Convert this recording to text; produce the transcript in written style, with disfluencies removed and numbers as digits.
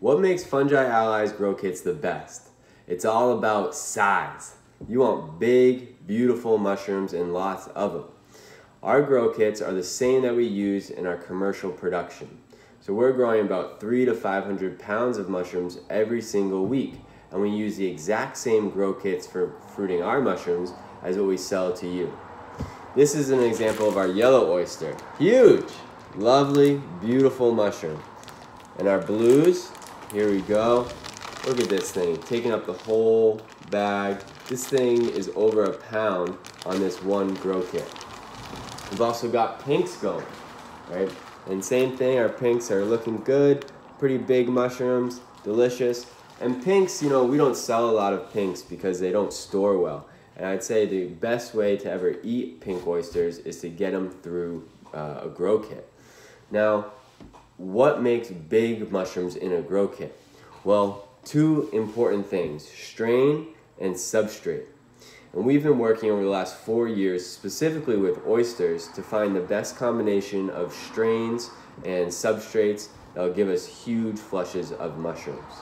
What makes Fungi Allies grow kits the best? It's all about size. You want big, beautiful mushrooms and lots of them. Our grow kits are the same that we use in our commercial production. So we're growing about 300 to 500 pounds of mushrooms every single week, and we use the exact same grow kits for fruiting our mushrooms as what we sell to you. This is an example of our yellow oyster. Huge, lovely, beautiful mushroom. And our blues, here we go. Look at this thing, taking up the whole bag. This thing is over a pound on this one grow kit. We've also got pinks going, right? And same thing, our pinks are looking good, pretty big mushrooms, delicious. And pinks, we don't sell a lot of pinks because they don't store well. And I'd say the best way to ever eat pink oysters is to get them through a grow kit. Now, what makes big mushrooms in a grow kit? Well, two important things, strain and substrate. And we've been working over the last 4 years specifically with oysters to find the best combination of strains and substrates that will give us huge flushes of mushrooms.